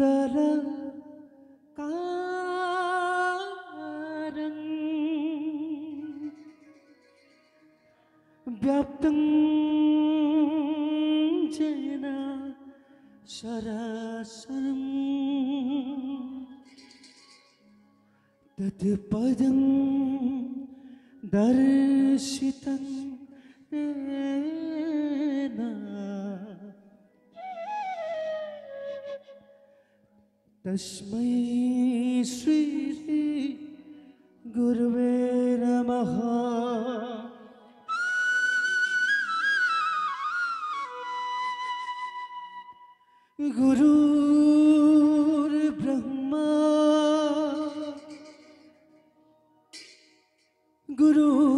मण्डलकारं व्याप्तं येन सरासरं तत्पदं दर्शितं येन तस्मै श्री गुरुवे नमः। गुरुर्ब्रह्मा गुरुर्विष्णु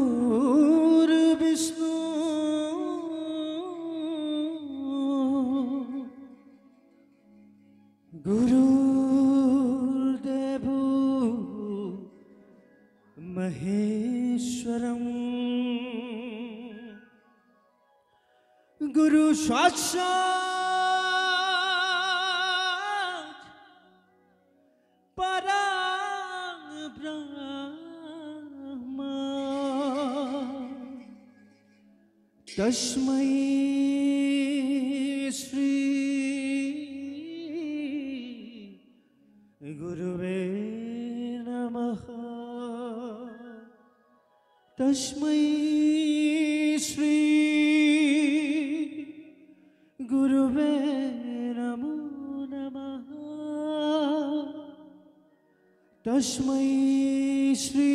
गुरुर्देवो महेश्वरम् गुरु साक्षात् परं ब्रह्म तस्मै श्री गुरुवे नमः। तस्मै श्री गुरुवे नमो नमः। तस्मै श्री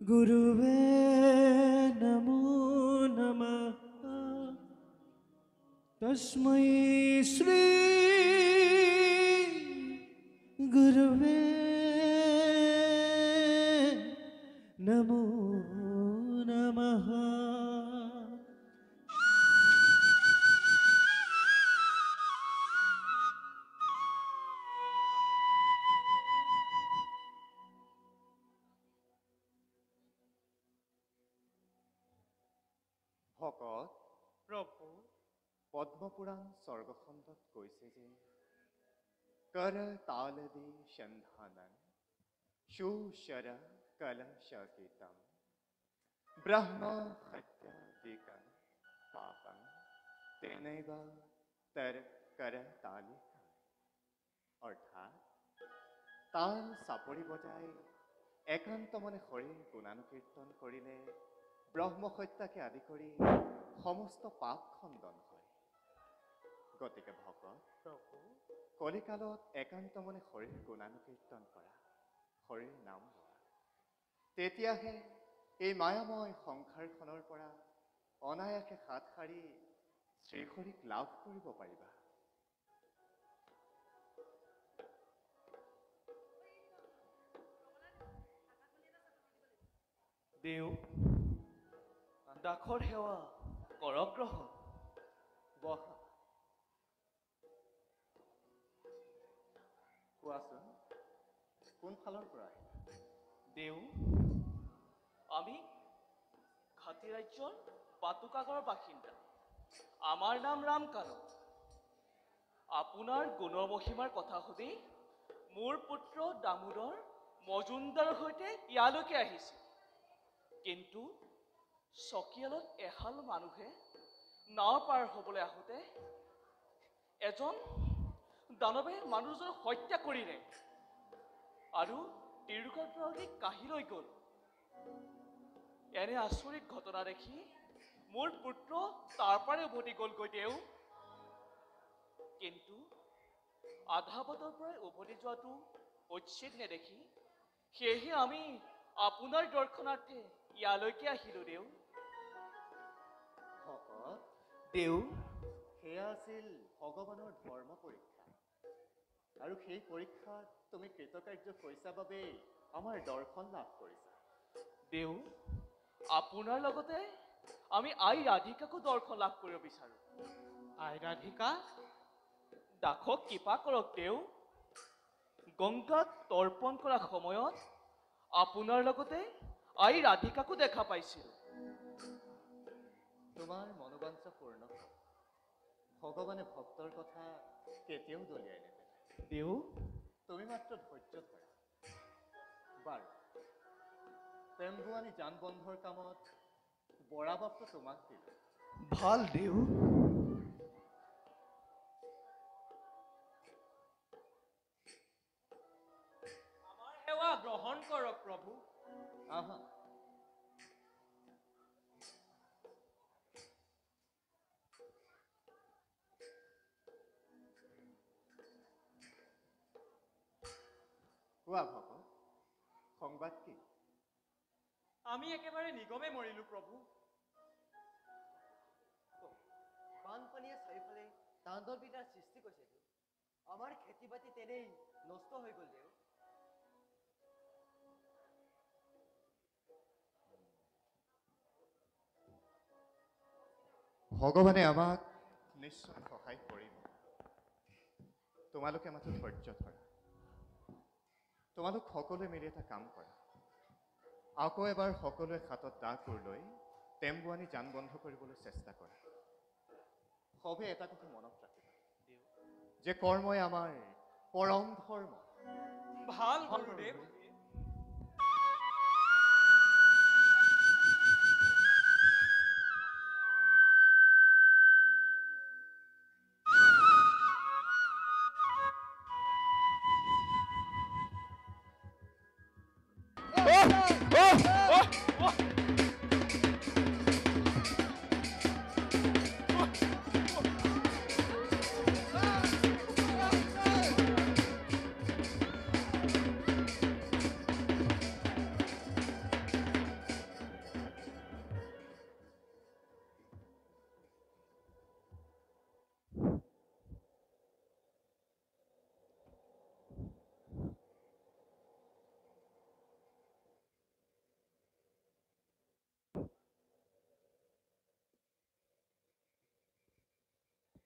गुरुवे नमो नमः। तस्मै श्री गुरुवे नमो नमः। ভকত প্ৰভু পদ্মপুৰাণ স্বৰ্গখণ্ডত কৈছে যে कर तालदि संधानं शूशर कलशकितं ब्रह्म हत्यादिकं पापं तेनैव तर कर तालिका অৰ্থাৎ তাল চাপৰি বজাই একান্ত মনে হৰিৰ গুণানুকীৰ্তন কৰিলে ব্ৰহ্ম হত্যাকে আদি কৰি সমস্ত পাপ খণ্ডন হয়। গতিকে ভকত প্ৰভু কলিকালত একান্ত মনে হৰিৰ গুণানুকীৰ্তন কৰা, হৰিৰ নাম লোৱা, তেতিয়াহে এই মায়াময় সংসাৰখনৰ পৰা অনায়াসে হাত সাৰি শ্ৰীহৰিক লাভ কৰিব পাৰিবা। দেউ দাসৰ সেৱা কৰক গ্ৰহণ। বহা। কোৱাচোন কোনফালৰ পৰা আহিলা? দেউ আমি খাতি ৰাজ্যৰ পাতুকাগড়ৰ বাসিন্দা। আমাৰ নাম ৰামকানু। আপোনাৰ গুণৰ মহিমাৰ কথা সুধি মোৰ পুত্ৰ দামোদৰ মজুমদাৰৰ সৈতে ইয়ালৈকে আহিছিল। কিন্তু চকিয়ালত এহাল মানুহে নাও পাৰ হ'বলৈ আহোঁতে এজন দানৱে মানুহজনক হত্যা কৰিলে আৰু তিৰুকাৰ পৰা কাঢ়ি লৈ গ'ল। এনে আচৰিত ঘটনা দেখি মোৰ পুত্ৰ তাৰ পৰাই উভতি গ'লগৈ দেউ। কিন্তু আধা বাটৰ পৰাই উভতি যোৱাটো উচিত নেদেখি সেয়েহে আমি আপোনাৰ দৰ্শনাৰ্থে ইয়ালৈকে আহিলো দেউ। ভকত দেউ সেয়া আছিল ভগৱানৰ ধৰ্ম পৰীক্ষা, আৰু সেই পৰীক্ষাত তুমি কৃতকাৰ্য হৈছা বাবেই আমাৰ দৰ্শন লাভ কৰিছা। দেউ আপোনাৰ লগতে আমি আই ৰাধিকাকো দৰ্শন লাভ কৰিব বিচাৰো। আই ৰাধিকা দাসক কৃপা কৰক দেউ। গংগাক তৰ্পণ কৰা সময়ত আপোনাৰ লগতে আই ৰাধিকাকো দেখা পাইছিল। তোমাৰ মনোবাঞ্ছা পূৰ্ণ হওক। ভগৱানে ভক্তৰ কথা কেতিয়াও দলিয়াই নেপেলায়। দেউ তুমি মাত্ৰ ধৈৰ্য ধৰা। বাৰু প্ৰেমবোৱানী জান বন্ধৰ কামত বৰাবাপটো তোমাক দিলো। ভাল দেউ। আমাৰ সেৱা গ্ৰহণ কৰক প্ৰভু। আহা। কোৱা ভগ, সংবাদ কি? আমি একেবাৰে নিগমে মৰিলো প্ৰভু। বানপানীয়ে চাৰিওফালে তাণ্ডৱ বিদ্যাৰ সৃষ্টি কৰিছে দেউ। আমাৰ খেতি বাতি তেনেই নষ্ট হৈ গ'ল দেউ। ভগৱানে আমাক নিশ্চয় সহায় কৰিব। তোমালোকে মাত্ৰ ধৈৰ্য ধৰা। তোমালোক সকলোৱে মিলি এটা কাম কৰা। আকৌ এবাৰ সকলোৱে হাতত দা কোৰ লৈ টেম্বোৱানী যান বন্ধ কৰিবলৈ চেষ্টা কৰা। সবে এটা কথা মনত ৰাখিবা যে কৰ্মই আমাৰ পৰম ধৰ্ম। ভাল গুৰুদেৱ।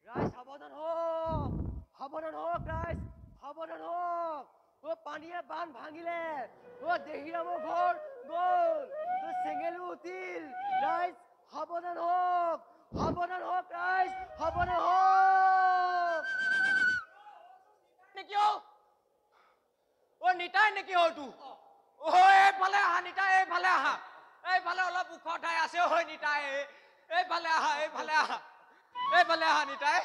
ৰাইজ সাৱধান হওক, সাৱধান হওক ৰাইজ, সাৱধান হওক। পানীয়ে বান ভাঙিলে। দেহিৰামৰ ঘৰ গ'ল। চেঙেলো উঠিল। ৰাইজ সাৱধান হওক, সাৱধান হওক ৰাইজ, সাৱধান হওক। নেকি নিতাই নেকি হয়তো? এইফালে আহা নিতাই, এইফালে আহা। এইফালে অলপ ওখ ঠাই আছে নিতাই। এইফালে আহা, এইফালে আহা, এইফালে আহা নিতাই।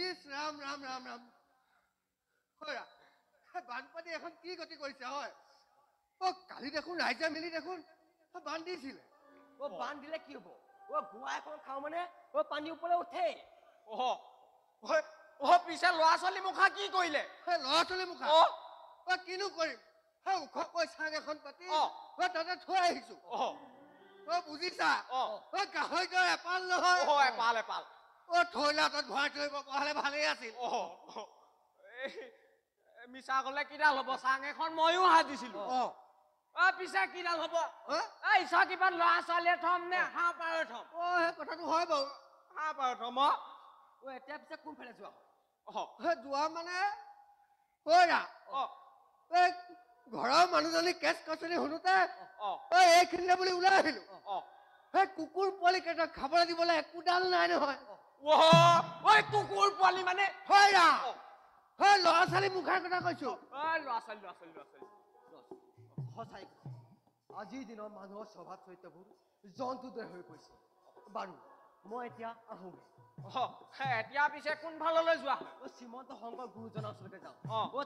ইছ ৰাম ৰাম ৰাম ৰাম। বানপানী এখন কি গতি কৰিছে হয়? কালি দেখোন ৰাইজে মিলি দেখোন বান দিছিলে। বান দিলে কি হব? গোৱা এখন খাওঁ মানে পানী ওপৰলৈ উঠে। পিছে ল'ৰা ছোৱালী মুখা কি কৰিলে? ল'ৰা ছোৱালী মুখা কিনো কৰিম? ওখকৈ চাং এখন পাতি তাতে থৈ আহিছো। বুজিছা? গাহৰি দৰে এপাল নহয়। এপাল এপাল থৈলা তাত ভৰাই থৰিব পৰা হলে ভালেই আছিল। মিছা কলে কিডাল হব? চাং এখন ময়ো সাজিছিলো। পিছে কিডাল হব? ঈশ্বৰ কিবা ল'ৰা ছোৱালীয়ে থম নে হাঁহ পাৰলৈ থম? সেই কথাটো হয় বাৰু। হাঁহ পাৰ থম। এতিয়া পিছে কোনফালে যোৱা? যোৱা মানে এই ঘৰৰ মানুহজনী কেচ কচনি শুনোতে এইখিনিলে বুলি ওলাই আহিলো। সেই কুকুৰ পোৱালি কেইটা খাবলৈ দিবলৈ একোডাল নাই নহয়। কুকুৰ পোৱালি মানে ল'ৰা ছোৱালী মুখাৰ কথা কৈছো। ল'ৰা ছোৱালী ল'ৰা ছোৱালী ল'ৰা ছোৱালী সঁচাই আজিৰ দিনৰ মানুহৰ স্বভাৱ চৰিত্ৰবোৰ জন্তুৰ দৰে হৈ পৰিছে। বাৰু মই এতিয়া আহোঁ। এতিয়া পিছে কোনফাললৈ যোৱা? শ্ৰীমন্ত শংকৰ গুৰুজনাৰ ওচৰলৈকে যাওঁ।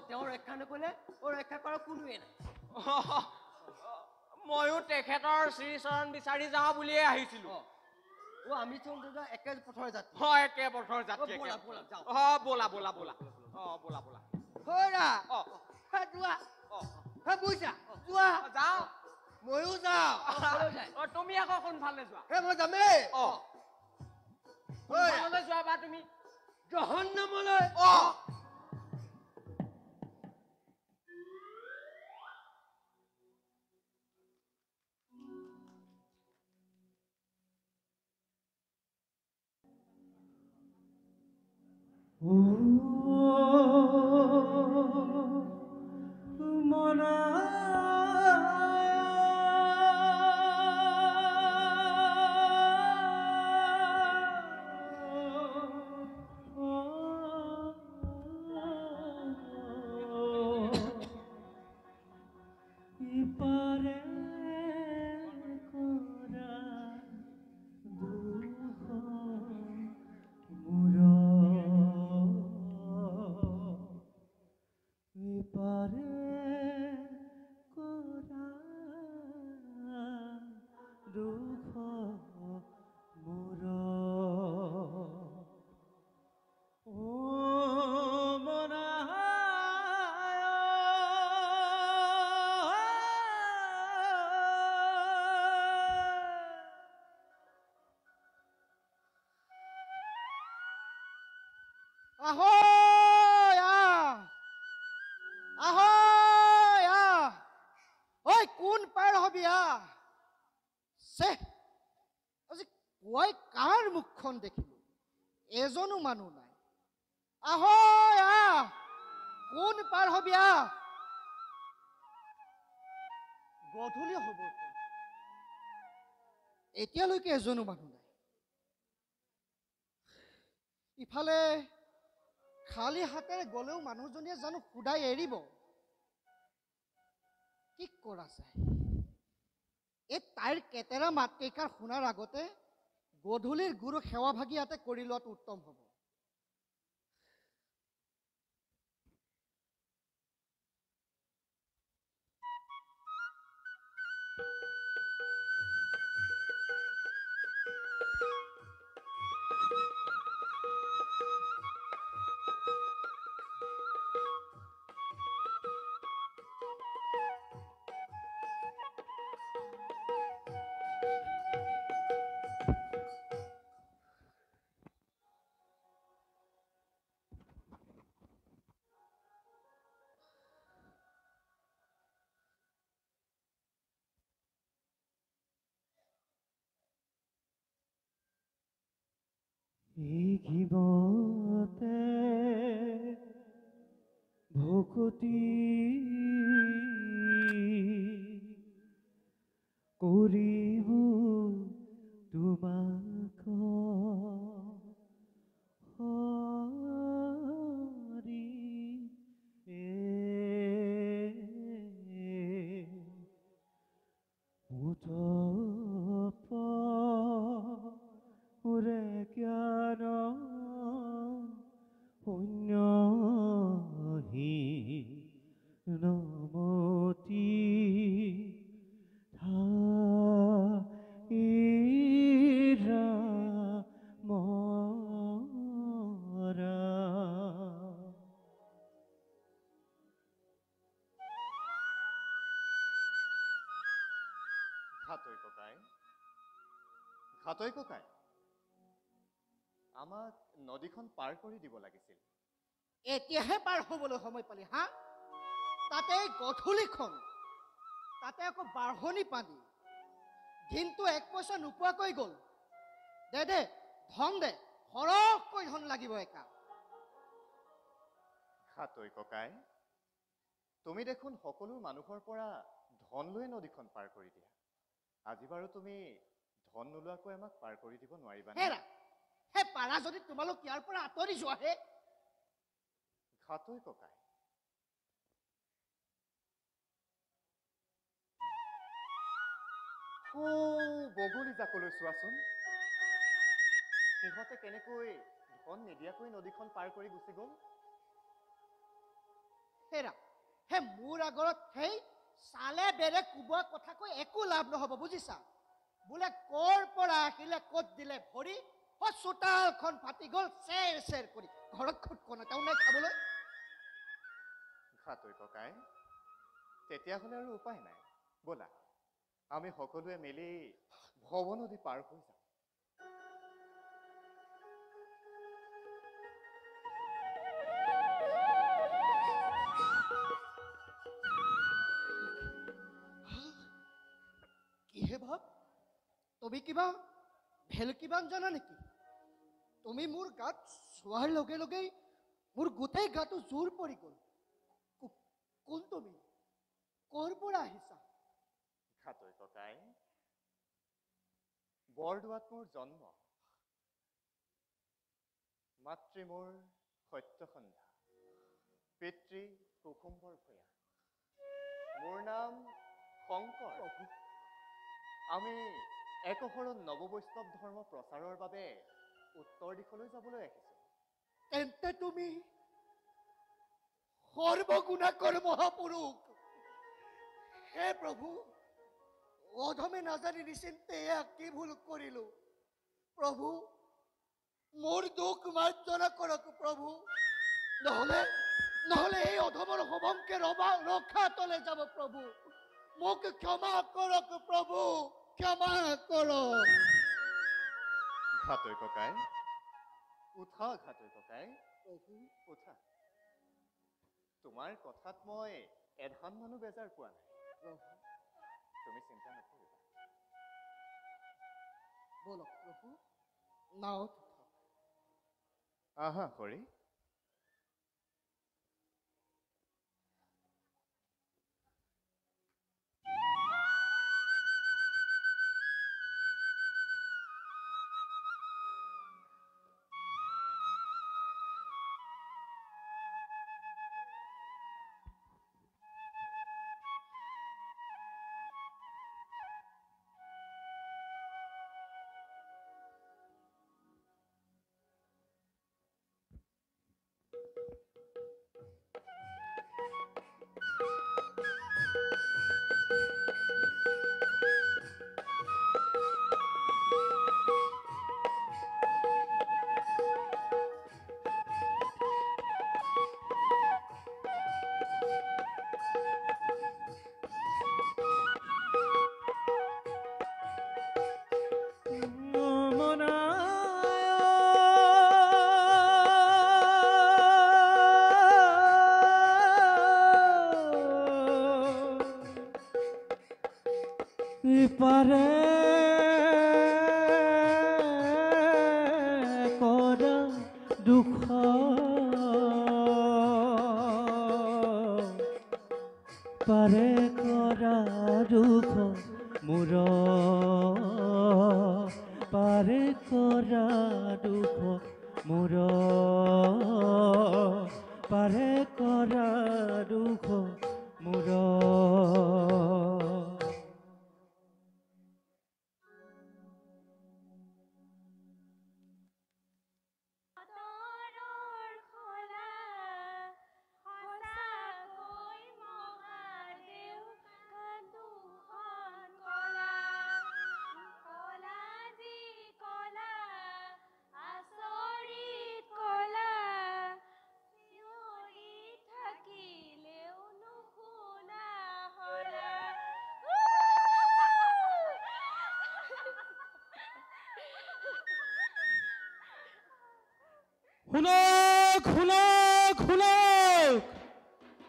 তেওঁ ৰক্ষা নকৰিলে ৰক্ষা কৰাৰ কোনোৱে নাই। ময়ো তেখেতৰ শ্ৰীচৰণ বিচাৰি যাওঁ বুলিয়ে আহিছিলো। আমি একে পথৰ যাত্ৰী। একে পথৰ যাত্ৰী। ব'লা ব'লা যাওঁ। ব'লা ব'লা ব'লা ব'লা ব'লা যোৱা বুজিছা? যোৱা যাওঁ। ময়ো যাওঁ। তুমি আকৌ কোনফালে যোৱা? মই যামেই। কোনফাললৈ যোৱা বা তুমি? জহন্নামলৈ। মনা আহৈ আহ, আহৈ আহ, ঐ কোন পাৰ হবি আহ। চে আজি পুৱাই কাৰ মুখখন দেখিলো, এজনো মানুহ নাই। আহৈ আহ, কোন পাৰ হবি আহ। গধূলি হ'ব, এতিয়ালৈকে এজনো মানুহ নাই। ইফালে খালী হাতেৰে গ'লেও মানুহজনীয়ে জানো সুদাই এৰিব? কি কৰা যায়? এই তাইৰ কেতেৰা মাতকেইষাৰ শুনাৰ আগতে গধূলিৰ গুৰু সেৱা ভাগি ইয়াতে কৰি লোৱাটো উত্তম হ'ব। এই ঘিবতে ভকতি কৰিব তোমাক হৰি উৰে জ্ঞান শূন্যহী নমতি ধাইৰা মৰা। ঘাটৈ ককাই, ঘাটৈ ককাই, আমাক নদীখন পাৰ কৰি দিব লাগিছিল। এতিয়াহে পাৰ হ'বলৈ সময় পালি হা? তাতে গধূলিখন, তাতে আকৌ বাঢ়নি পানী, দিনটো এক পইচা নোপোৱাকৈ গ'ল। দে দে ধন দে, সৰহকৈ ধন লাগিব একা। ঘাটৈ ককাই, তুমি দেখোন সকলো মানুহৰ পৰা ধন লৈ নদীখন পাৰ কৰি দিয়া। আজি বাৰু তুমি ধন নোলোৱাকৈ আমাক পাৰ কৰি দিব নোৱাৰিবানে? হেৰা, হে পাৰা যদি তোমালোক ইয়াৰ পৰা আঁতৰি যোৱাহে। ঘাটৈ ককাই, বগলী জাকলৈ চোৱাচোন, সিহঁতে কেনেকৈ ধন নিদিয়াকৈ নদীখন পাৰ কৰি গুচি গ'ল। হেৰা, হে মোৰ আগৰত সেই চালে বেৰে কোবোৱা কথা কৈ একো লাভ নহ'ব, বুজিছা? বোলে ক'ৰ পৰা আহিলে ক'ত দিলে ভৰি, চোতালখন ফাটি গ'ল চেৰ চেৰ কৰি, ঘৰত খুট কোন এটাও নাই খাবলৈ। ঘাটৈ ককাই, তেতিয়াহ'লে আৰু উপায় নাই, ব'লা আমি সকলোৱে মিলি ভৱ নদী পাৰ হৈ যাওঁ। কিহে ভাব, তুমি কিবা ভেলকিবান জানা নেকি? তুমি মোৰ গাত চোৱাৰ লগে লগেই মোৰ গোটেই গাটো জোৰ পৰি গ'ল। কোন তুমি? ক'ৰ পৰা আহিছা? ঘাটৈ ককাই, বৰদোৱাত মোৰ জন্ম, মাতৃ মোৰ সত্যসন্ধা, পিতৃ কুসুম্বৰ ভূঞা, মোৰ নাম শংকৰ। আমি একশৰণ নৱবৈষ্ণৱ ধৰ্ম প্ৰচাৰৰ বাবে উত্তৰ দিশলৈ যাবলৈ আহিছোঁ। তেন্তে তুমি সৰ্বগুণাকৰ মহাপুৰুষ। হে প্ৰভু, অধমে নাজানি নিচিন্তে এয়া কি ভুল কৰিলো। প্ৰভু, মোৰ দুখ মাৰ্জনা কৰক প্ৰভু, নহ'লে নহ'লে এই অধমৰ সবংকে ৰখা তলে যাব প্ৰভু। মোক ক্ষমা কৰক প্ৰভু, ক্ষমা কৰক। ঘাটৈ ককাই, উঠা ঘাটৈ ককাই, উঠা। তোমাৰ কথাত মই এধান মানো বেজাৰ পোৱা নাই। তুমি চিন্তা নকৰিবা। বলক প্ৰভু, নাৱত উঠক। আহা হৰি। পাৰে কৰা দুখ পাৰে কৰা দুখ মোৰ পাৰে কৰা দুখ মোৰ পাৰে কৰা দুখ মোৰ শুনক শুনক শুনক,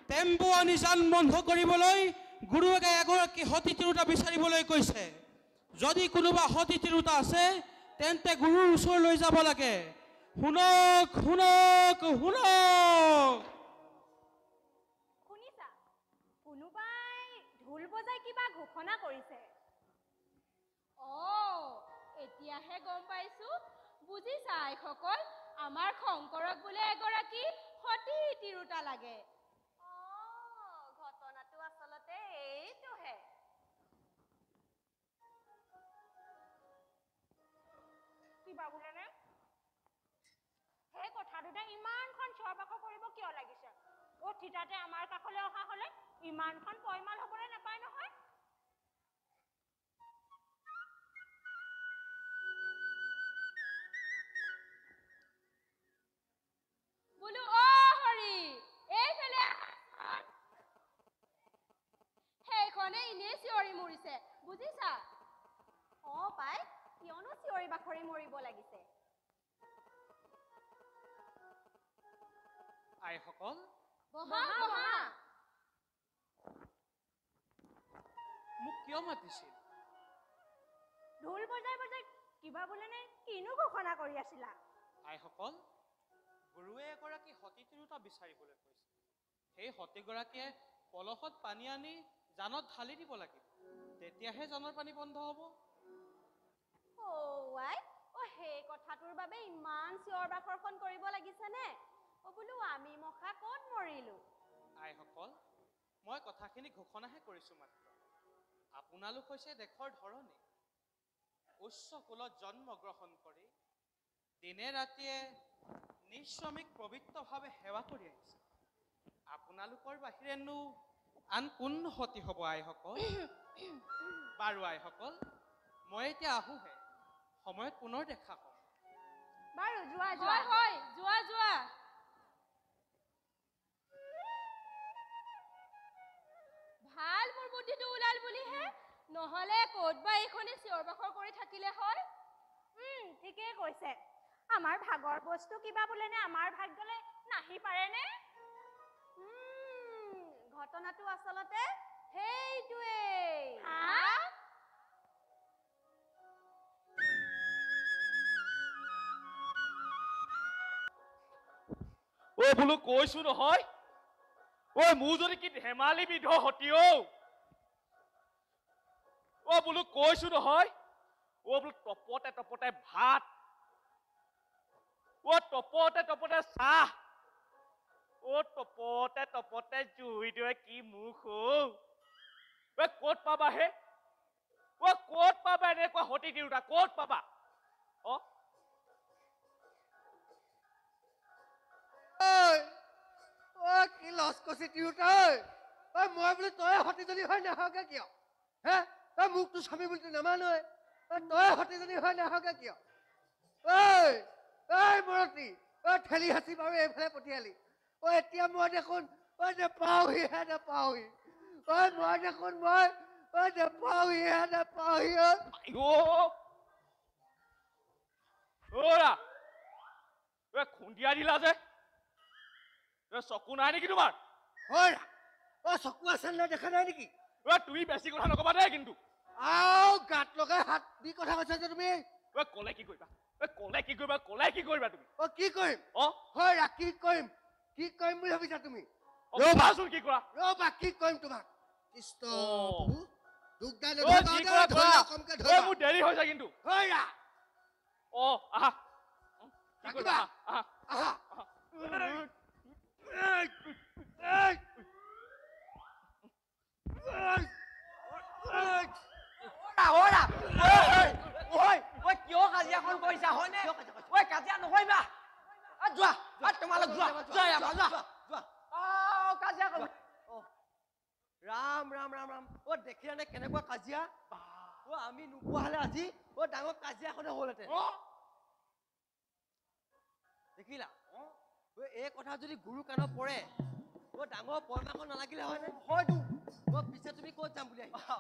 টেম্পু যান বন্ধ কৰিবলৈ গুৰুৱে এগৰাকী সতী তিৰোতা বিচাৰিবলৈ কৈছে। যদি কোনোবা সতী তিৰোতা আছে তেন্তে গুৰুৰ ওচৰলৈ যাব লাগে। শুনক শুনক শুনক। শুনিছা, কোনোবাই ঢোল বজাই কিবা ঘোষণা কৰিছে। এতিয়াহে গম পাইছো। বুজিছা আইসকল, আমাৰ শংকৰক বোলে এগৰাকী সতী তিৰোতা লাগে। ঘটনাটো আচলতে এইটোহে। কিবা বোলেনে? সেই কথাটোতে ইমানখন চিঞৰ-বাখৰ কৰিব কিয় লাগিছে? থিতাতে আমাৰ কাষলৈ অহা হলে ইমানখন পয়মাল হবলৈ নাপায় নহয়। বোলো হৰি, এইফালে সেইখনে এনেই চিঞৰি মৰিছে, বুজিছা? পাই, কিয়নো চিঞৰি বাখৰি মৰিব লাগিছে? আইসকল, বহা বহা। মোক কিয় মাতিছিল? ঢোল বজাই বজাই কিবা বোলেনে কিনো ঘোষণা কৰি আছিলা? আইসকল, গুৰুৱে এগৰাকী সতী তিৰোতা বিচাৰিবলৈ কৈছে। সেই সতীগৰাকীয়ে পলসত পানী আনি জানত ঢালি দিব লাগিব, তেতিয়াহে জানৰ পানী বন্ধ হ'ব। সেই কথাটোৰ বাবে ইমান চিঞৰ বাখৰখন কৰিব লাগিছেনে? বোলো আমি মখা ক'ত মৰিলো? আইসকল, মই কথাখিনি ঘোষণাহে কৰিছো মাত্ৰ। আপোনালোক হৈছে দেশৰ ধৰণী। উচ্চ কুলত জন্ম গ্ৰহণ কৰি দিনে ৰাতিয়ে নিঃশ্ৰমিক পবিত্ৰভাৱে সেৱা কৰি আহিছে। আপোনালোকৰ বাহিৰেনো আন কোন সতী হ'ব আইসকল? বাৰু আইসকল, মই এতিয়া আহোহে, সময়ত পুনৰ দেখা হ'ম। বাৰু যোৱা যোৱা। হয়, যোৱা যোৱা। ভাল মোৰ বুদ্ধিটো ওলাল বুলিহে, নহলে ক'ত বা এইখনে চিঞৰ বাখৰ কৰি থাকিলে হয়। ঠিকেই কৈছে। আমাৰ ভাগৰ বস্তু কিবা বোলেনে আমাৰ ভাগ্যলে নাহি পাৰেনে? ঘটনাটো আচলতে সেইটোৱেই। বোলো কৈছো নহয়, মোৰ যদি কি ধেমালি বিধ হতি বোলো কৈছো নহয়, বোলো টপতে টপতে ভাত, টপতে টপতে চাহ, টপতে টপতে জুই দিয়ে কি মুখ ক'ত পাবা হে? ক'ত পাবা এনেকুৱা সতী তিৰোতা? ক'ত পাবা? কি লস্কচি তিৰোতা মই বোলো তই সতীজনী হয় নাহকে কিয়? হে মোকতো স্বামী বুলি নামানয়, তই সতীজনী হয় নাহকে কিয়? মৰতী ঠেলি হাঁচি বাৰু এইফালে পঠিয়ালি। এতিয়া মই দেখোন নেপাওহিহে নেপাওহি। মই দেখোন নেপাওহিহে নেপাওহি। খুন্দিয়া দিলা যে, চকু নাই নেকি তোমাৰ? চকু আছে নাই দেখা নাই নেকি? তুমি বেছি কথা নকবা দেই কিন্তু। গাত লগাই হাত দি কথা কৈছা যে তুমি। কলে কি কৰিবা? কলে কি কৰিবা? কলে কি কৰিবা তুমি? কি কৰিম? কি কৰিম? কি কৰিম বুলি ভাবিছা তুমি? ৰবাচোন কি কৰা? ৰবা কি কৰিম তোমাক? কৃষ্ণ মোৰ দেৰি হৈছে কিন্তু। আহা কি কৰিবা? আহা কিয় কাজিয়াখন কৰিছা হয়নে? কাজিয়া নকৰিবা, যোৱা তোমালোক যোৱা কাজিয়া কৰিব। ৰাম ৰাম ৰাম ৰাম দেখিলা নে কেনেকুৱা কাজিয়া? আমি নোপোৱা হলে আজি ডাঙৰ কাজিয়াখনে হলহেঁতেন। দেখিলা এই কথা যদি গুৰু কাণত পৰে ডাঙৰ পৰমাখন নালাগিলে হয়নে? হয়তো পিছে তুমি ক'ত যাম বুলি আহিলা?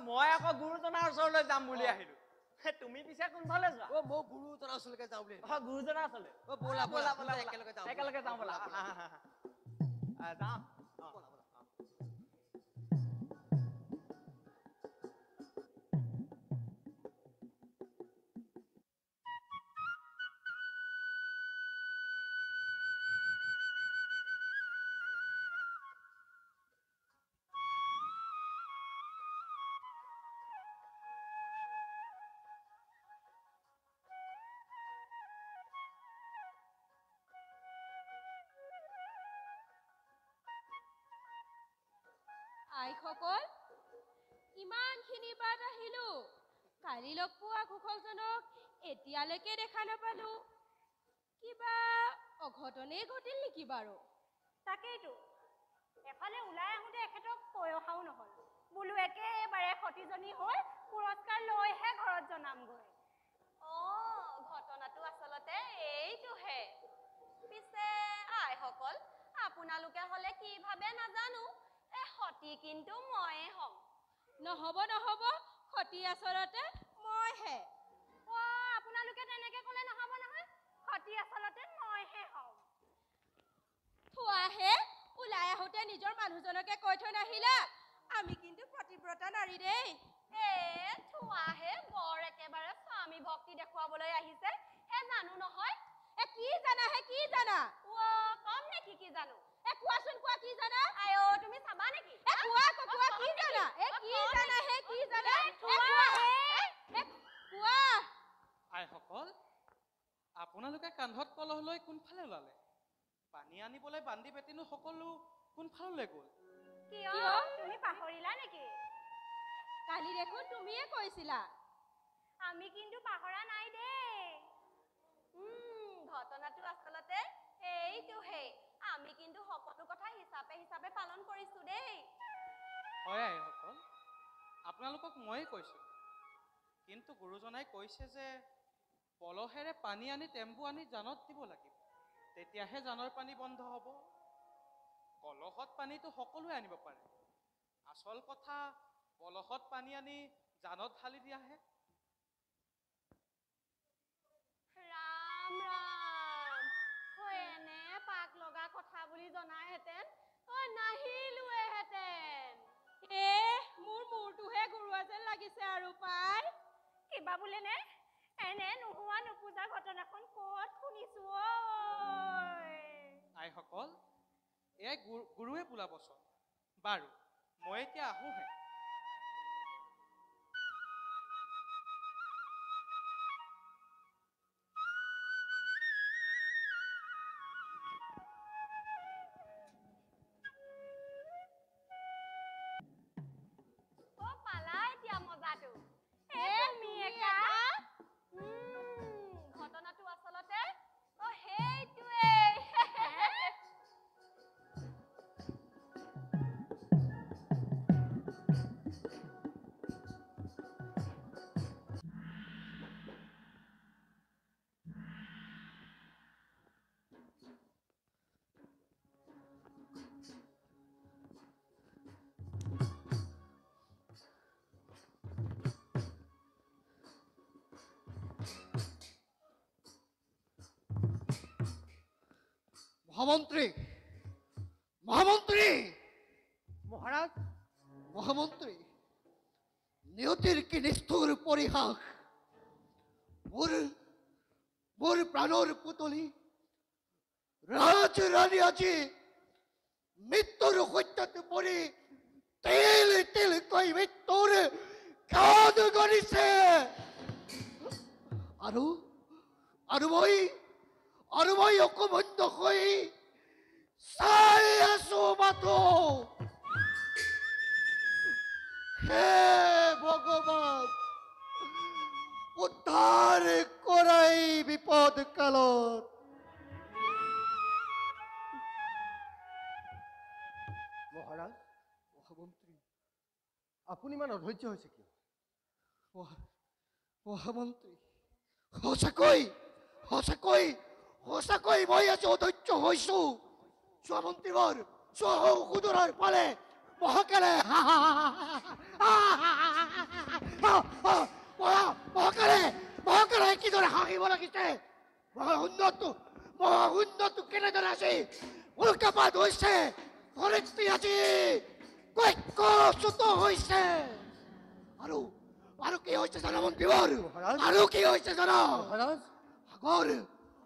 মই আকৌ গুৰুজনাৰ ওচৰলৈ যাম বুলি আহিলো। তুমি পিছে কোনফালে যোৱা? মই গুৰুজনাৰ ওচৰলৈকে যাওঁ বুলি আহিলো। গুৰুজনাৰ ওচৰলৈ ব'লা ব'লা ব'লা একেলগে যাওঁ। একেলগে যাওঁ ব'লা। যাওঁ। আইসকল, ইমানখিনি বাট আহিলো, কালি লগ পোৱা ঘোষকজনক এতিয়ালৈকে দেখা নাপালো। কিবা অঘটনেই ঘটিল নেকি বাৰু? তাকেইতো, এফালে ওলাই আহোঁতে এখেতক কৈ অহাও নহল। বোলো একেবাৰে সতীজনী হৈ পুৰস্কাৰ লৈহে ঘৰত জনামগৈ। ঘটনাটো আচলতে এইটোহে। পিছে আইসকল, আপোনালোকে হলে কি ভাবে নাজানো, সতী কিন্তু ময়ে হম। নহব নহব, সতী আচলতে মইহে। আপোনালোকে তেনেকে কলে নহব নহয়, সতী আচলতে মইহে হম। থোৱাহে, ওলাই আহোঁতে নিজৰ মানুহজনকে কৈ থৈ নাহিলা, আমি কিন্তু প্ৰতিব্ৰতা নাৰী দেই। থোৱাহে, বৰ একেবাৰে স্বামী ভক্তি দেখুৱাবলৈ আহিছে জানো নহয়। কি জানা হে? কি জানা? কম নেকি কি জানো? কোৱাচোন কোৱা, কি জানা? তুমি চাবা নেকি? কোৱা কি জানা? কি জানা হে? কি জানা? কোৱা। আইসকল, আপোনালোকে কান্ধত কলহ লৈ কোনফালে ওলালে? পানী আনিবলৈ বান্ধি বেটিনো সকলো কোনফাললৈ গ'ল? কিয় তুমি পাহৰিলা নেকি? কালি দেখোন তুমিয়ে কৈছিলা। আমি কিন্তু পাহৰা নাই দেই। ঘটনাটো আচলতে এইটোহে। আমি কিন্তু সকলো কথা হিচাপে হিচাপে পালন কৰিছো দেই। হয় আইসকল, আপোনালোকক ময়ে কৈছো, কিন্তু গুৰুজনাই কৈছে যে পলহেৰে পানী আনি টেম্পু আনি জানত দিব লাগিব, তেতিয়াহে জানৰ পানী বন্ধ হ'ব। কলহত পানীটো সকলোৱে আনিব পাৰে, আচল কথা পলহত পানী আনি জানত ঢালি দিয়াহে। ৰাম যেন লাগিছে আৰু পাই কিবা বোলে নে এনে নোহোৱা নোপোজা ঘটনাখন ক'ত শুনিছো ঐ আইসকল এয়াই গুৰুৱে বোলা বচন বাৰু মই এতিয়া আহোঁহে ঘটনাটো আচলতে সেইটোৱে মহামন্ত্ৰী মহামন্ত্ৰী মহাৰাজ মহামন্ত্ৰী নিয়তিৰ কি নিষ্ঠুৰ পৰিহাস মোৰ প্ৰাণৰ পুতলি ৰাজৰাণী আজি মৃত্যুৰ সত্যত পৰি তেল তেলকৈ মৃত্যুৰ কাদ কৰিছে আৰু মই অকবন্ধ হৈ চাই আছো মাথো হে ভগৱান উদ্ধাৰ কৰাই বিপদ কালত মহাৰাজ মহামন্ত্ৰী আপুনি ইমান অধৈৰ্য হৈছে কিয় মহামন্ত্ৰী সঁচাকৈ মই আজি অধৈৰ্য হৈছো চোৱা মন্ত্ৰীবৰ চোৱা সুদূৰৰ ফালে মহাকালে মহাকালে কিদৰে হাঁহিব লাগিছে মহাশূন্যটো কেনেদৰে আছে উল্কাপাত হৈছে ধৰিত্ৰী আজি কৈক্যচ্যুত হৈছে আৰু কি হৈছে জানো মন্ত্ৰীবৰ আৰু কি হৈছে জানো মহাৰাজ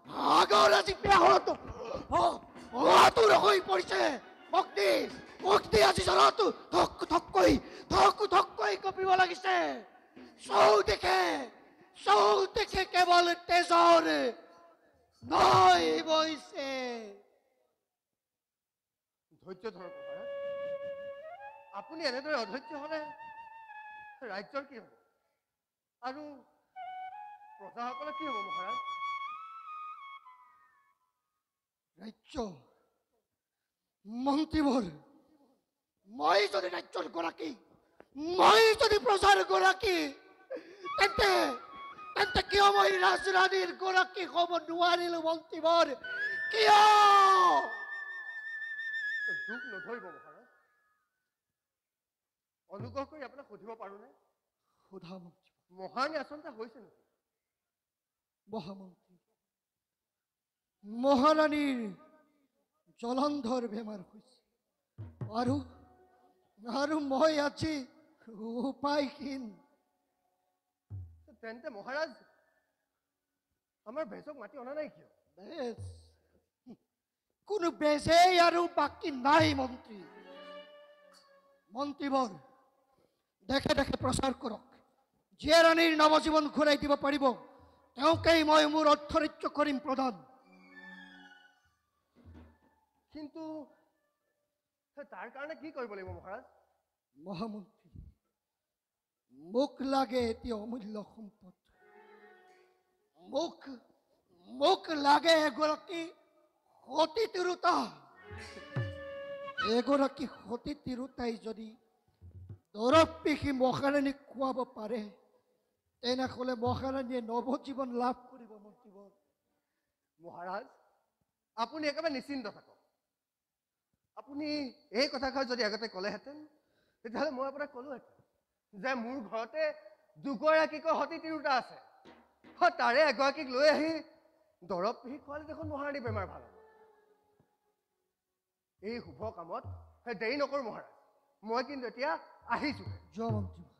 আগৰ আজি বেহৰতো আতুৰ হৈ পৰিছে অগ্নি আজি জলতো ধক ধককৈ কঁপিব লাগিছে চৌদিশে কেৱল তেজৰ নৈ বৈছে ধৈৰ্য ধৰক মহাৰাজ আপুনি এনেদৰে অধৈৰ্য হলে ৰাজ্যৰ কি হ'ব আৰু প্ৰজাসকলৰ কি হ'ব মহাৰাজ ৰাজ্য মন্ত্ৰীবৰ মই যদি ৰাজ্যৰ গৰাকী মই যদি প্ৰজাৰ গৰাকী তেন্তে কিয় মই ৰাজৰাণীৰ গৰাকী হ'ব নোৱাৰিলো মন্ত্ৰীবৰ কিয় দুখ নধৰিব মহাৰাজ অনুগ্ৰহ কৰি আপোনাক সুধিব পাৰোঁনে সোধা মন্ত্ৰী মহাৰাণী আচলতে হৈছে নেকি মহামন্ত্ৰী মহাৰাণীৰ জলন্ধৰ বেমাৰ হৈছে আৰু মই আজি উপায়হীন তেন্তে মহাৰাজ আমাৰ বেজক মাতি অনা নাই কিয় বেজ কোনো বেজেই আৰু বাকী নাই মন্ত্ৰীবৰ দেখে প্ৰচাৰ কৰক যিয়ে ৰাণীৰ নৱজীৱন ঘূৰাই দিব পাৰিব তেওঁকেই মই মোৰ অৰ্থৰাজ্য কৰিম প্ৰদান কিন্তু তাৰ কাৰণে কি কৰিব লাগিব মহাৰাজ মহামন্ত্ৰী মোক লাগে এটি অমূল্য সম্পদ মোক লাগে এগৰাকী সতী তিৰোতা এগৰাকী সতী তিৰোতাই যদি দৰৱ পিহি মহাৰাণীক খুৱাব পাৰে তেনেহ'লে মহাৰাণীয়ে নৱজীৱন লাভ কৰিব মন্ত্ৰীবৰ মহাৰাজ আপুনি একেবাৰে নিশ্চিন্ত থাকক আপুনি এই কথাষাৰ যদি আগতে ক'লেহেঁতেন তেতিয়াহ'লে মই আপোনাক ক'লোহেঁতেন যে মোৰ ঘৰতে দুগৰাকীকৈ সতী তিৰোতা আছে তাৰে এগৰাকীক লৈ আহি দৰৱ পিহি খোৱালে দেখোন মহাৰাণী বেমাৰ ভাল হ'ব এই শুভ কামত দেৰি নকৰোঁ মহাৰাজ মই কিন্তু এতিয়া আহিছোঁ যোৱা মন্ত্ৰীবৰ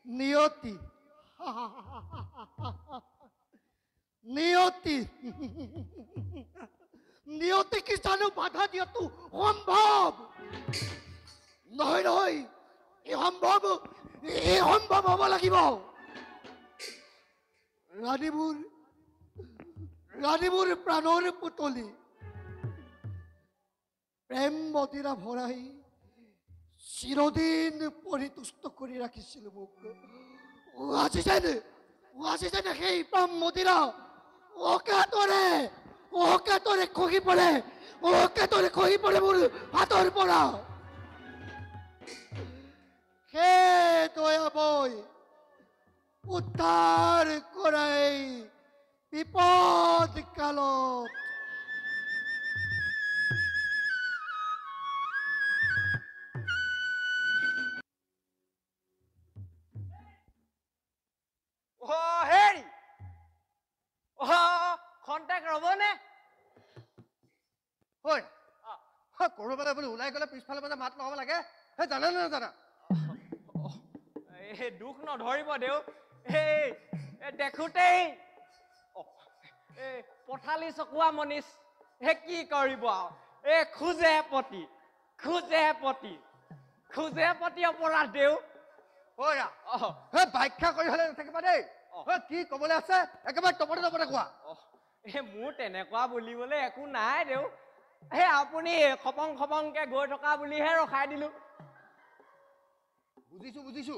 নিয়তি নিয়তি নিয়তি কি জানো বাধা দিয়াটো সম্ভৱ নহয় নহয় এই সম্ভৱ হ'ব লাগিব ৰাণীবোৰ প্ৰাণৰ পুতলি প্ৰেম মদিৰা ভৰাই চিৰদিন পৰিতুষ্ট কৰি ৰাখিছিল মোক আজি যেন সেই প্ৰেম মদিৰা অকাতৰে খহি পৰে মোৰ হাতৰ পৰা সেই দয়াময় উদ্ধাৰ কৰাই বিপদ কালত হেৰি খন্তেক ৰ'বনে কৰবালৈ বোলে ওলাই গ'লে পিছফালে মানে মাত লগাব লাগে সেই জানা নে নাজানা এই দুখ নধৰিব দেউ এই দেখোতেই পথালি চকুৱা মনিষ কি কৰিব আৰু এই খোজে পতি অপৰাধ দেউ ব্যাখ্যা কৰি হলে নাথাকিবা দেই কি কবলৈ আছে একেবাৰে টপতে কোৱা মোৰ তেনেকুৱা বুলিবলৈ একো নাই দেউ আপুনি খপংকে গৈ থকা বুলিহে ৰখাই দিলো বুজিছো বুজিছে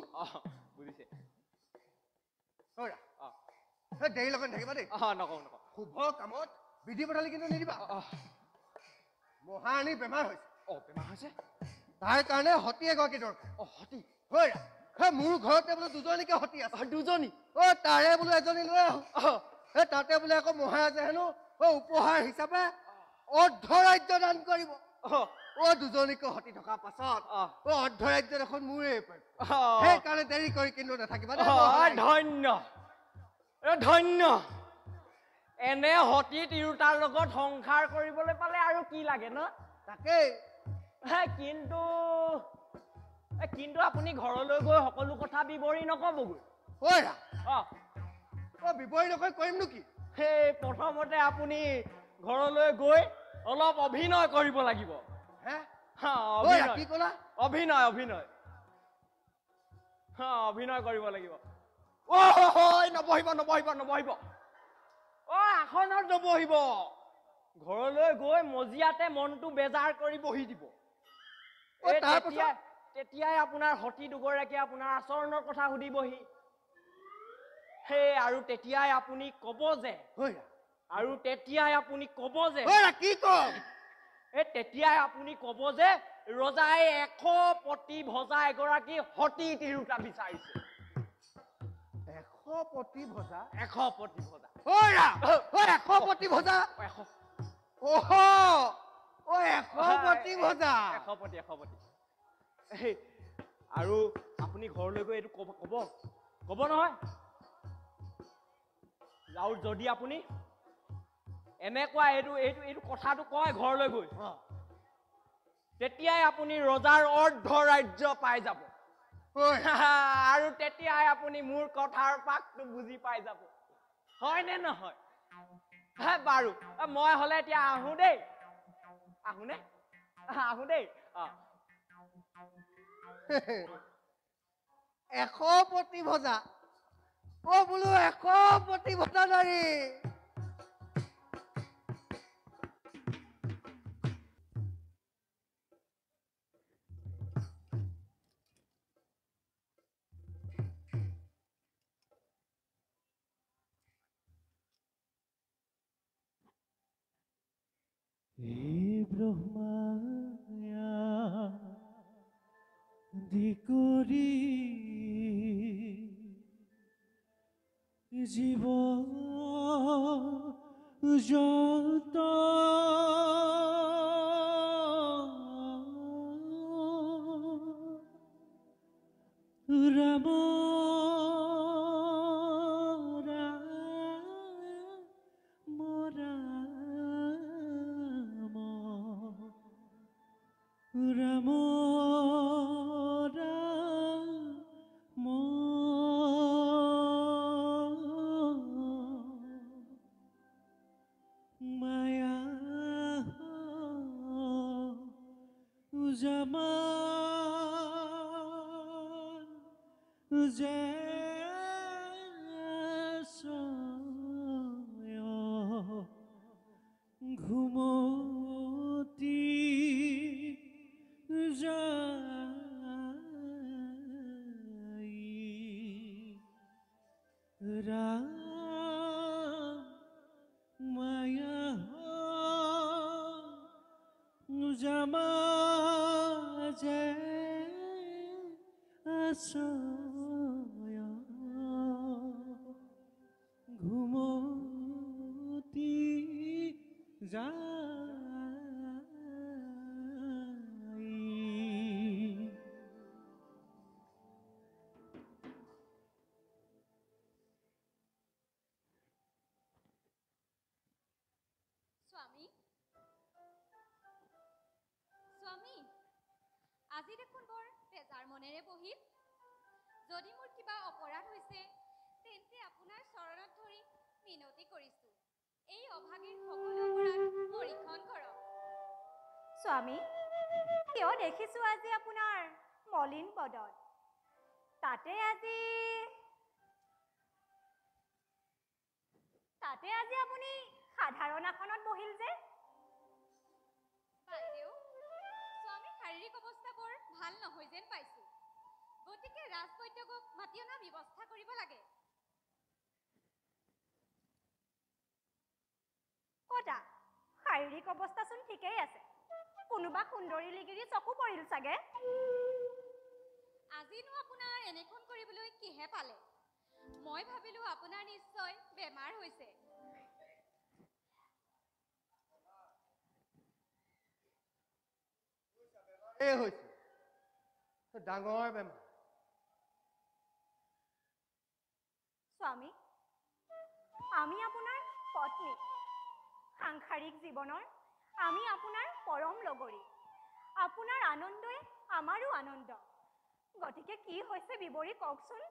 দেৰি লগত থাকিবা দেই নকওঁ শুভ কামত বিধি পথালি কিন্তু নিদিবা মহাৰাণীৰ বেমাৰ হৈছে তাৰ কাৰণে সতী এগৰাকী দৰকাৰ সতী মোৰ ঘৰতে বোলে দুজনীকে সতী আছে দুজনী তাৰে বোলে এজনী লৈ আহো তাতে বোলে আকৌ মহাৰাজে হেনো উপহাৰ হিচাপে অৰ্ধৰাজ্য দান কৰিব দুজনীকে সতী থকাৰ পাছত অৰ্ধৰাজ্য দেখোন মোৰে সেইকাৰণে দেৰি কৰি কিন্তু নাথাকিবা ধন্য এনে সতী তিৰোতাৰ লগত সংসাৰ কৰিবলৈ পালে আৰু কি লাগে ন তাকেই কিন্তু আপুনি ঘৰলৈ গৈ সকলো কথা বিৱৰি নকবগৈ বিৱৰি নকৈ কৰিমনো কি সেই প্ৰথমতে আপুনি ঘৰলৈ গৈ অলপ অভিনয় কৰিব লাগিব কি ক'লা অভিনয় কৰিব লাগিব নবহিব আসনত নবহিব ঘৰলৈ গৈ মজিয়াতে মনটো বেজাৰ কৰি বহি দিব তেতিয়াই আপোনাৰ সতী দুগৰাকীয়ে আপোনাৰ আচৰণৰ কথা সুধিবহি আৰু তেতিয়াই আপুনি ক'ব যে কি কম তেতিয়াই আপুনি ক'ব যে ৰজাই 100 পতি ভজা এগৰাকী সতী তিৰোতা বিচাৰিছে 100 পতি ভজা 100 পতি ভজা 100 পতি ভজা 100 পতি আৰু আপুনি ঘৰলৈ গৈ এইটো ক'ব নহয় আৰু যদি আপুনি এনেকুৱা এইটো কথাটো কয় ঘৰলৈ গৈ তেতিয়াই আপুনি ৰজাৰ অৰ্ধৰাজ্য পাই যাব আৰু তেতিয়াই আপুনি মোৰ কথাৰ পাকটো বুজি পাই যাব হয়নে নহয় বাৰু মই হলে এতিয়া আহো দেই আহো দেই 100 পতি ভজা বোলো 100 পতি ভজা নাৰী ব্রহ্মায়া দিকরি জীব যত রাম রাম রাম রাম মায়া জামা যে আশ্রয় ঘুমতি যায় স্বামী স্বামী আজি দেখোন বৰ বেজাৰ মনেৰে বহিল যদি মোৰ কিবা অপৰাধ হৈছে তেন্তে আপোনাৰ চৰণত ধৰি মিনতি কৰিছো এই অভাগীৰ সকলো অপৰাধ পৰীক্ষণ কৰক স্বামী কিয় দেখিছো আজি আপোনাৰ মলিন বদন তাতে আজি আপুনি সাধাৰণ আসনত বহিল যে বাইদেউ স্বামীৰ শাৰীৰিক অৱস্থা বৰ ভাল নহয় যেন পাইছো গতিকে ৰাজবৈদ্যক মাতি অনা ব্যৱস্থা কৰিব লাগে কটা শাৰীৰিক অৱস্থাচোন ঠিকেই আছে কোনোবা সুন্দৰী লিগিৰি চকু পৰিল চাগে আজিনো আপোনাৰ এনেখন কৰিবলৈ কিহে পালে মই ভাবিলো আপোনাৰ নিশ্চয় বেমাৰ হৈছে এই হৈছে ডাঙৰ বেমাৰ স্বামী আমি আপোনাৰ পত্নী সাংসাৰিক জীৱনৰ আমি আপোনাৰ পৰম লগৰী আপোনাৰ আনন্দই আমাৰো আনন্দ গতিকে কি হৈছে বিৱৰি কওকচোন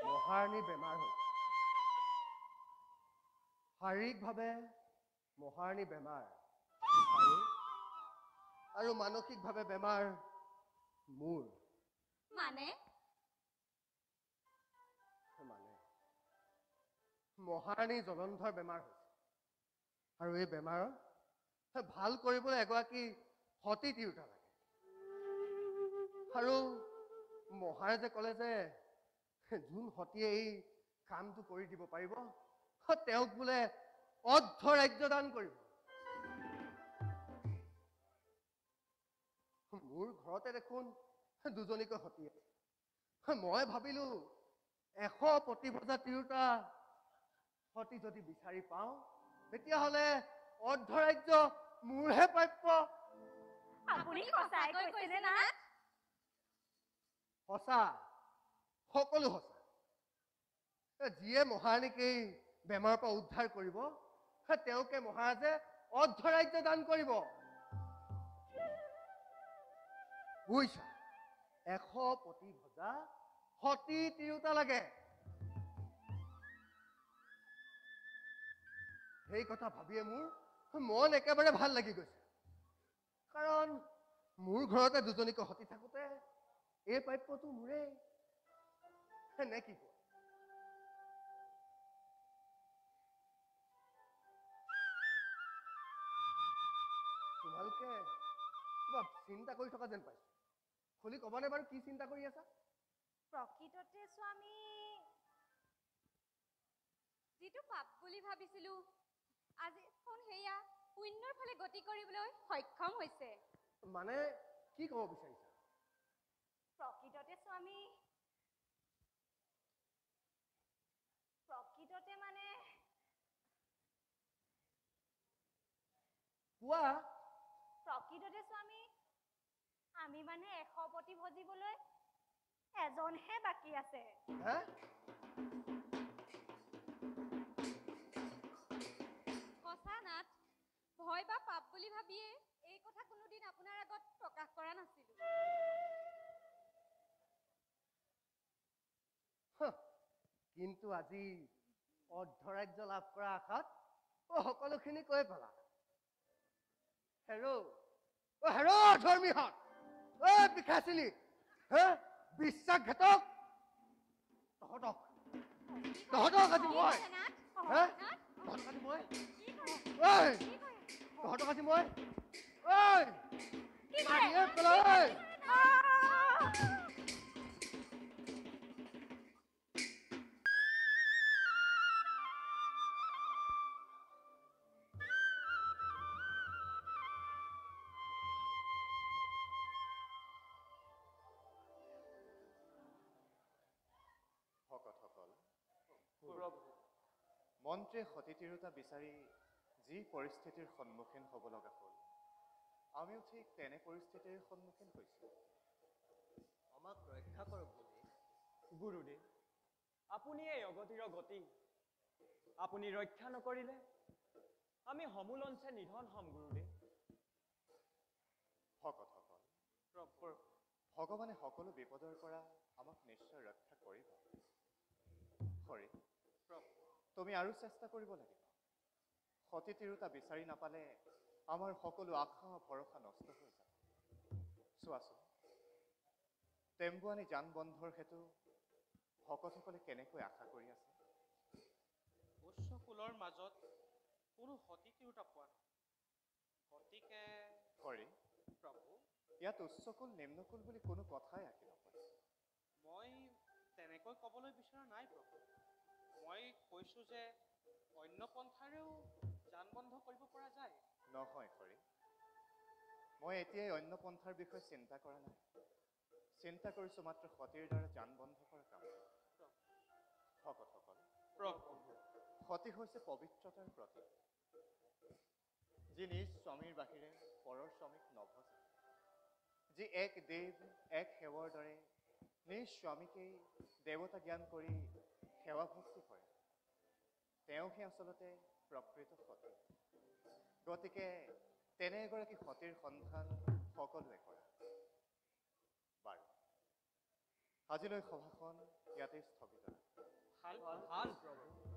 মহাৰণী বেমাৰ হৈছে শাৰীৰিকভাৱে মহাৰণী বেমাৰ আৰু মানসিকভাৱে বেমাৰ মোৰ মানে মহাৰণী জলন্ধৰ বেমাৰ হৈছে আৰু এই বেমাৰৰ ভাল কৰিবলৈ এগৰাকী সতী তিৰোতা লাগে আৰু মহাৰাজে ক'লে যে যোন সতীয়ে এই কামটো কৰি দিব পাৰিব তেওঁক বোলে অৰ্ধ ৰাজ্য দান কৰিব মোৰ ঘৰতে দেখোন দুজনীকৈ সতী আছে মই ভাবিলো 100 প্ৰতিভজা তিৰোতা সতী যদি বিচাৰি পাওঁ তেতিয়াহ'লে অৰ্ধ ৰাজ্য মোৰহে প্ৰাপ্য আপুনি সঁচাই কৈছেনে না সঁচা সকলো সঁচা যিয়ে মহাৰাণীক এই বেমাৰৰ পৰা উদ্ধাৰ কৰিব তেওঁকে মহাৰাজে অৰ্ধ ৰাজ্য দান কৰিব বুজিছা 100 প্ৰতিভজা সতী তিৰোতা লাগে সেই কথা ভাবিয়ে মোৰ মন একেবাৰে ভাল লাগি গৈছে কাৰণ মোৰ ঘৰতে দুজনীকৈ সতী থাকোতে এই প্ৰাপ্যটো মোৰে নে কি কয় তোমালোকে কিবা চিন্তা কৰি থকা যেন পাইছো খুলি ক'বানে বাৰু কি চিন্তা কৰি আছা প্ৰকৃততে স্বামী যিটো পাপ বুলি ভাবিছিলো আজি কোন হেয়া পুণ্যৰ ফালে গতি কৰিবলৈ সক্ষম হৈছে মানে কি ক'ব বিচাৰিছা প্ৰকৃততে স্বামী প্ৰকৃততে মানে কোৱা প্ৰকৃততে স্বামী আমি মানে 100 পতি ভজিবলৈ এজনহে বাকী আছে হা সঁচা নাথ ভয় বা পাপ বুলি ভাবিয়ে এই কথা কোনোদিন আপোনাৰ আগত প্ৰকাশ কৰা নাছিলো কিন্তু আজি অৰ্ধৰাজ্য লাভ কৰা আশাত সকলোখিনি কৈ পেলা হেৰো ধৰ্মীহত বিখাচিনী বিশ্বাসঘাতক তহঁতক আজি মই তহঁতক আজি মই প্ৰভু মন্ত্ৰীয়ে সতী তিৰোতা বিচাৰি যি পৰিস্থিতিৰ সন্মুখীন হ'ব লগা হ'ল, আমিও ঠিক তেনে পৰিস্থিতিৰ সন্মুখীন হৈছোঁ। আমাক ৰক্ষা কৰক গুৰুদেৱ। আপুনি এই অগতিৰ গতি আপুনি ৰক্ষা নকৰিলে আমি সমূলঞ্চে নিধন হ'ম গুৰুদেৱ। ভকতসকল, ভগৱানে সকলো বিপদৰ পৰা আমাক নিশ্চয় ৰক্ষা কৰিব। হৰি, তুমি আৰু চেষ্টা কৰিব লাগিব। সতী তিৰোতা বিচাৰি নাপালে আমাৰ সকলো আশা ভৰসা নষ্ট হৈ যাব। চোৱাচোন, টেম্বুৱানী যান বন্ধৰ হেতু ভকতসকলে কেনেকৈ আশা কৰি আছে। উচ্চ কুলৰ মাজত কোনো সতী তিৰোতা পোৱা নাই, গতিকে হৰি, প্ৰভু ইয়াত উচ্চকুল নিম্নকুল বুলি কোনো কথাই আহি নপৰে। মই তেনেকৈ ক'বলৈ বিচৰা নাই প্ৰভু। মই কৈছোঁ যে অন্য পন্থাৰেও যান বন্ধ কৰিব পৰা যায়। নহয় হৰি, মই এতিয়াই অন্য পন্থাৰ বিষয়ে চিন্তা কৰা নাই। চিন্তা কৰিছোঁ মাত্ৰ সতীৰ দ্বাৰা যান বন্ধ কৰা কাম। ভকতসকল, সতী হৈছে পবিত্ৰতাৰ প্ৰতীক, যি নিজ স্বামীৰ বাহিৰে পৰৰ স্বামীক নভজে, যি এক দেৱ এক সেৱাৰ দৰে নিজ স্বামীকেই দেৱতা জ্ঞান কৰি সেৱা ভক্তি কৰে। তেওঁহে আচলতে প্ৰকৃত সতী। গতিকে তেনে এগৰাকী সতীৰ সন্ধান সকলোৱে কৰা। বাৰু, আজিলৈ সভাখন ইয়াতেই স্থগিত। ভাল ভাল প্ৰভু।